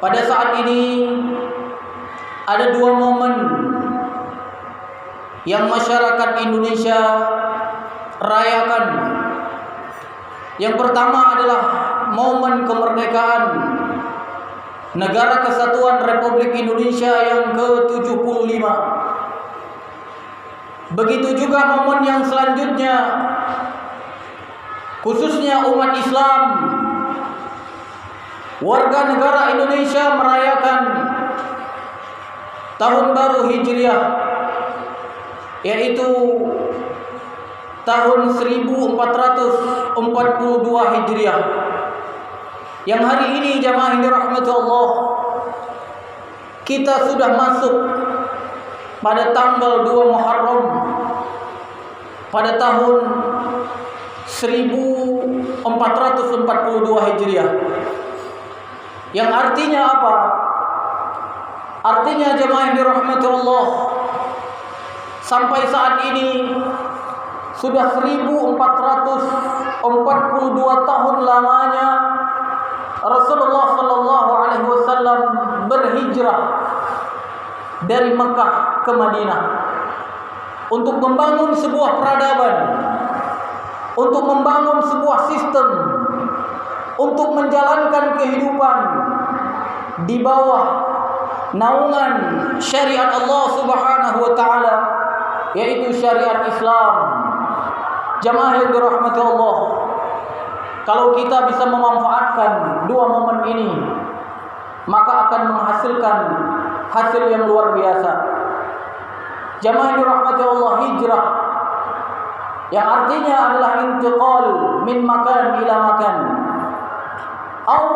Pada saat ini ada dua momen yang masyarakat Indonesia rayakan. Yang pertama adalah momen kemerdekaan Negara Kesatuan Republik Indonesia yang ke-75. Begitu juga momen yang selanjutnya, khususnya umat Islam, warga negara Indonesia merayakan Tahun Baru Hijriah, yaitu tahun 1442 Hijriah. Yang hari ini jamaah yang dirahmati Allah, kita sudah masuk pada tanggal 2 Muharram pada tahun 1442 Hijriah. Yang artinya apa? Artinya jemaah yang dirahmati Allah, sampai saat ini sudah 1442 tahun lamanya Rasulullah sallallahu alaihi wasallam berhijrah dari Mekah ke Madinah untuk membangun sebuah peradaban, untuk membangun sebuah sistem, untuk menjalankan kehidupan di bawah naungan syariat Allah Subhanahu wa taala, yaitu syariat Islam. Jamaah yang dirahmati Allah, kalau kita bisa memanfaatkan dua momen ini, maka akan menghasilkan hasil yang luar biasa. Jamaah yang dirahmati Allah, hijrah yang artinya adalah intiqal min makan ila makan, atau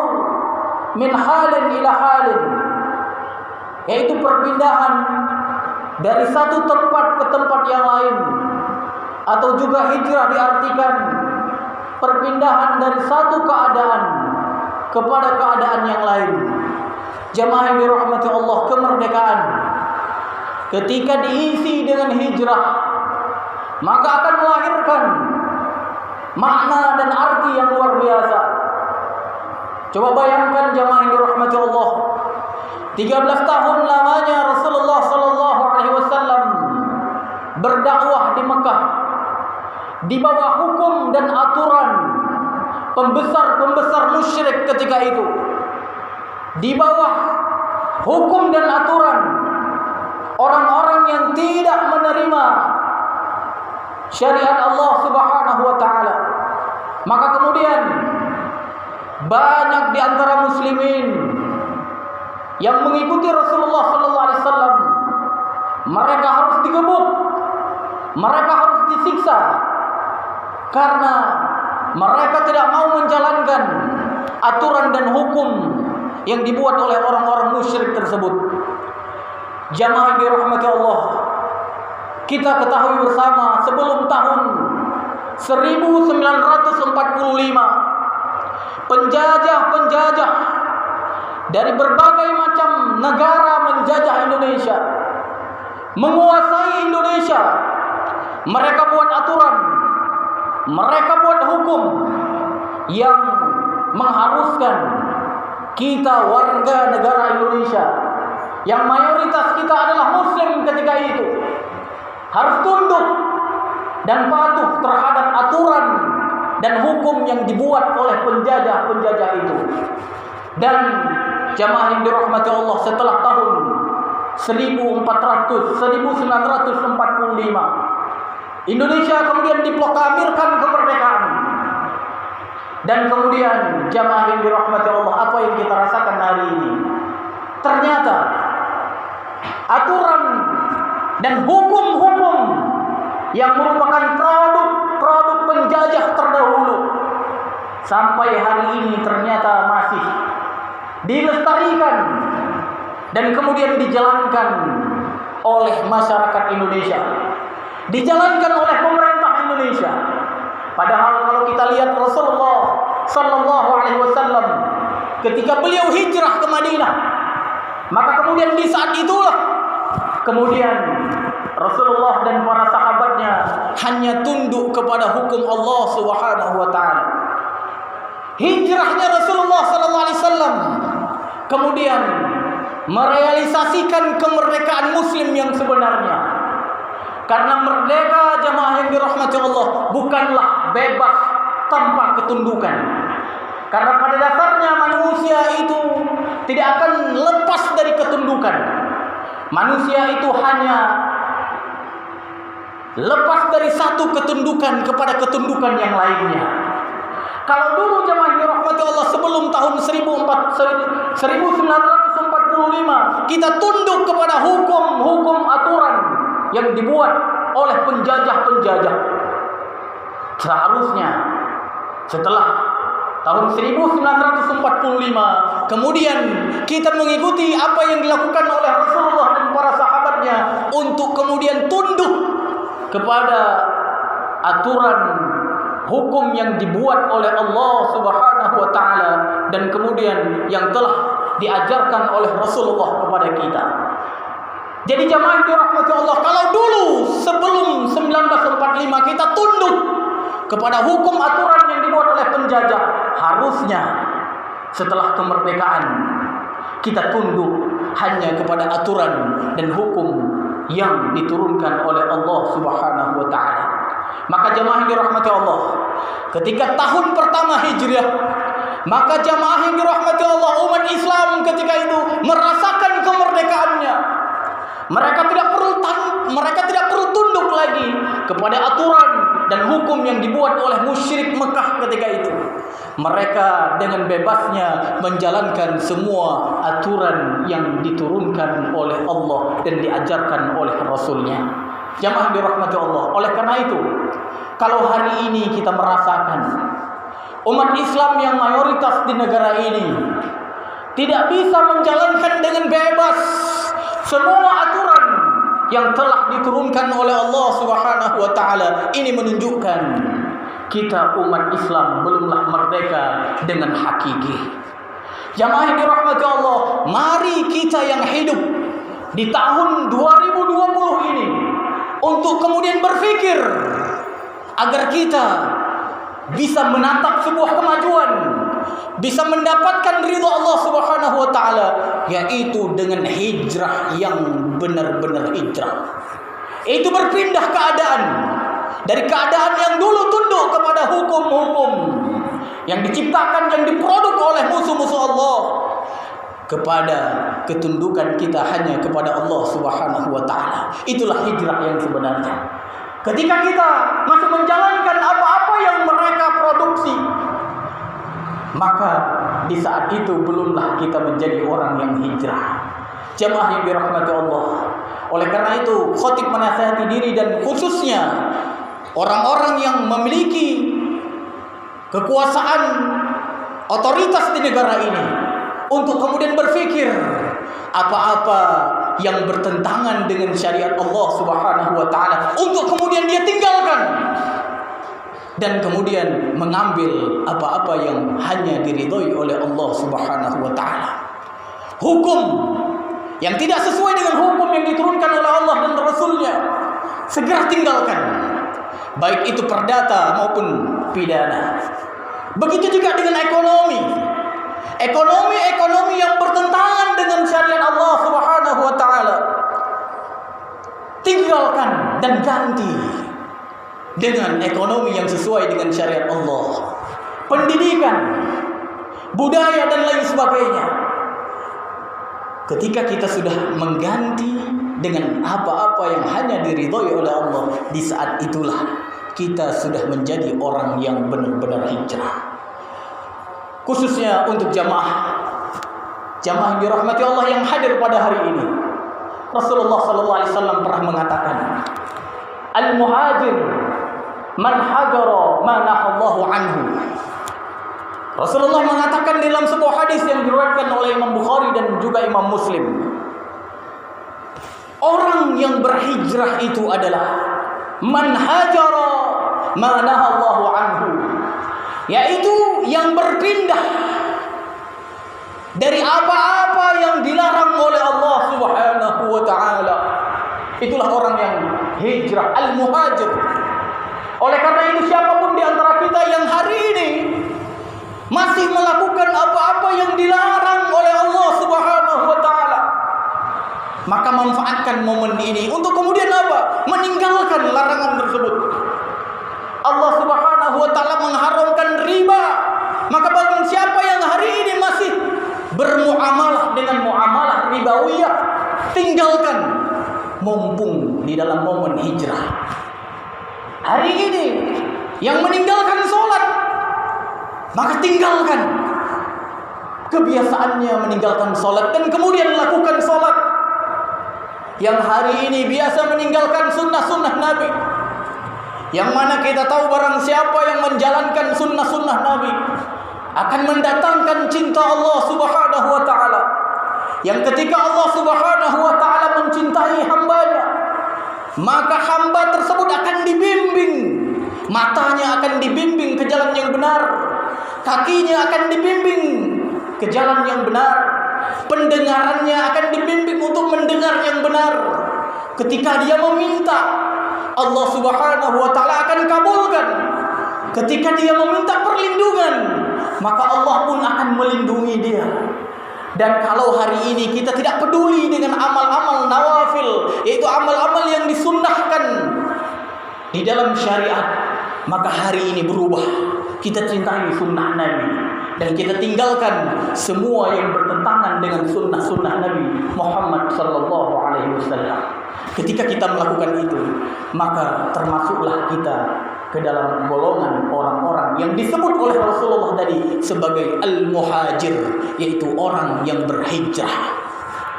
min halin ila halin, yaitu perpindahan dari satu tempat ke tempat yang lain. Atau juga hijrah diartikan perpindahan dari satu keadaan kepada keadaan yang lain. Jamaah yang dirahmati Allah, kemerdekaan ketika diisi dengan hijrah, maka akan melahirkan makna dan arti yang luar biasa. Coba bayangkan jamaah yang dirahmati Allah, 13 tahun lamanya Rasulullah sallallahu alaihi wasallam berdakwah di Mekah di bawah hukum dan aturan pembesar-pembesar musyrik ketika itu, di bawah hukum dan aturan orang-orang yang tidak menerima syariat Allah Subhanahu wa taala. Maka kemudian banyak di antara muslimin yang mengikuti Rasulullah sallallahu alaihi wasallam, mereka harus digebuk, mereka harus disiksa karena mereka tidak mau menjalankan aturan dan hukum yang dibuat oleh orang-orang musyrik tersebut. Jamaah dirahmati Allah, kita ketahui bersama sebelum tahun 1945 penjajah-penjajah dari berbagai macam negara menjajah Indonesia, menguasai Indonesia. Mereka buat aturan, mereka buat hukum yang mengharuskan kita warga negara Indonesia, yang mayoritas kita adalah muslim ketika itu, harus tunduk dan patuh terhadap aturan dan hukum yang dibuat oleh penjajah-penjajah itu. Dan jamaah yang dirahmati Allah, setelah tahun 1945 Indonesia kemudian diproklamirkan kemerdekaan. Dan kemudian jamaah yang dirahmati Allah, apa yang kita rasakan hari ini? Ternyata aturan dan hukum-hukum yang merupakan produk penjajah terdahulu sampai hari ini ternyata masih dilestarikan dan kemudian dijalankan oleh masyarakat Indonesia, dijalankan oleh pemerintah Indonesia. Padahal kalau kita lihat Rasulullah sallallahu alaihi wasallam ketika beliau hijrah ke Madinah, maka kemudian di saat itulah kemudian Rasulullah dan para sahabatnya hanya tunduk kepada hukum Allah Subhanahu wa taala. Hijrahnya Rasulullah sallallahu alaihi wasallam kemudian merealisasikan kemerdekaan muslim yang sebenarnya. Karena merdeka jamaah yang dirahmati Allah bukanlah bebas tanpa ketundukan. Karena pada dasarnya manusia itu tidak akan lepas dari ketundukan. Manusia itu hanya lepas dari satu ketundukan kepada ketundukan yang lainnya. Kalau dulu jamaah yang dirahmati Allah sebelum tahun 1945 kita tunduk kepada hukum aturan yang dibuat oleh penjajah-penjajah. Seharusnya setelah tahun 1945 kemudian kita mengikuti apa yang dilakukan oleh Rasulullah dan para sahabatnya untuk kemudian tunduk kepada aturan hukum yang dibuat oleh Allah Subhanahu wa taala dan kemudian yang telah diajarkan oleh Rasulullah kepada kita. Jadi jamaah dirahmati Allah, kalau dulu sebelum 1945 kita tunduk kepada hukum aturan yang dibuat oleh penjajah, harusnya setelah kemerdekaan kita tunduk hanya kepada aturan dan hukum yang diturunkan oleh Allah Subhanahu wa taala. Maka jamaah dirahmati Allah, ketika tahun pertama Hijriah, maka jamaah yang dirahmati Allah, umat Islam ketika itu merasakan kemerdekaannya. Mereka tidak perlu tunduk lagi kepada aturan dan hukum yang dibuat oleh musyrik Mekah ketika itu. Mereka dengan bebasnya menjalankan semua aturan yang diturunkan oleh Allah dan diajarkan oleh Rasulnya. Jamaah dirahmati Allah. Oleh karena itu, kalau hari ini kita merasakan umat Islam yang mayoritas di negara ini tidak bisa menjalankan dengan bebas semua aturan yang telah diturunkan oleh Allah Subhanahu wa taala, ini menunjukkan kita umat Islam belumlah merdeka dengan hakiki. Jamaah yang dirahmati Allah, mari kita yang hidup di tahun 2020 ini untuk kemudian berpikir agar kita bisa menatap sebuah kemajuan, bisa mendapatkan ridha Allah Subhanahu wa taala, yaitu dengan hijrah yang benar-benar hijrah. Itu berpindah keadaan dari keadaan yang dulu tunduk kepada hukum-hukum yang diciptakan, yang diproduk oleh musuh-musuh Allah, kepada ketundukan kita hanya kepada Allah Subhanahu wa taala. Itulah hijrah yang sebenarnya. Ketika kita masih menjalankan apa-apa yang mereka produksi, maka di saat itu belumlah kita menjadi orang yang hijrah. Jamaah yang dirahmati Allah. Oleh karena itu, khatib menasihati diri dan khususnya orang-orang yang memiliki kekuasaan, otoritas di negara ini, untuk kemudian berpikir apa-apa yang bertentangan dengan syariat Allah Subhanahu wa taala untuk kemudian dia tinggalkan dan kemudian mengambil apa-apa yang hanya diridhoi oleh Allah Subhanahu wa taala. Hukum yang tidak sesuai dengan hukum yang diturunkan oleh Allah dan Rasulnya, segera tinggalkan, baik itu perdata maupun pidana. Begitu juga dengan ekonomi yang bertentangan dengan syariat Allah Subhanahu wa taala, tinggalkan dan ganti dengan ekonomi yang sesuai dengan syariat Allah. Pendidikan, budaya dan lain sebagainya. Ketika kita sudah mengganti dengan apa-apa yang hanya diridhoi oleh Allah, di saat itulah kita sudah menjadi orang yang benar-benar hijrah. Khususnya untuk jamaah yang dirahmati Allah yang hadir pada hari ini. Rasulullah SAW pernah mengatakan, Al-muhajir man hajara ma nahallahu anhu. Rasulullah mengatakan dalam sebuah hadis yang diriwayatkan oleh Imam Bukhari dan juga Imam Muslim, orang yang berhijrah itu adalah man hajara ma nahallahu anhu, yaitu yang berpindah dari apa-apa yang dilarang oleh Allah Subhanahu wa taala. Itulah orang yang hijrah, al-muhajir. Oleh karena itu, siapapun di antara kita yang hari ini masih melakukan apa-apa yang dilarang oleh Allah Maka manfaatkan momen ini untuk kemudian apa? Meninggalkan larangan tersebut. Allah Subhanahu wa taala mengharamkan riba. Maka bagi siapa yang hari ini masih bermuamalah dengan muamalah ribawiyah, tinggalkan mumpung di dalam momen hijrah. Hari ini yang meninggalkan sholat, maka tinggalkan kebiasaannya meninggalkan sholat dan kemudian lakukan sholat. Yang hari ini biasa meninggalkan sunnah-sunnah Nabi, yang mana kita tahu barang siapa yang menjalankan sunnah-sunnah Nabi akan mendatangkan cinta Allah Subhanahu wa ta'ala. Yang ketika Allah Subhanahu wa ta'ala mencintai hambanya, maka hamba tersebut akan dibimbing. Matanya akan dibimbing ke jalan yang benar, kakinya akan dibimbing ke jalan yang benar, pendengarannya akan dibimbing untuk mendengar yang benar. Ketika dia meminta, Allah Subhanahu wa ta'ala akan kabulkan. Ketika dia meminta perlindungan, maka Allah pun akan melindungi dia. Dan kalau hari ini kita tidak peduli dengan amal-amal nawafil, yaitu amal-amal yang disunnahkan di dalam syariat, maka hari ini berubah. Kita cintai sunnah Nabi dan kita tinggalkan semua yang bertentangan dengan sunnah-sunnah Nabi Muhammad sallallahu alaihi wasallam. Ketika kita melakukan itu, maka termasuklah kita ke dalam golongan orang-orang yang disebut oleh Rasulullah tadi sebagai al-muhajir, yaitu orang yang berhijrah.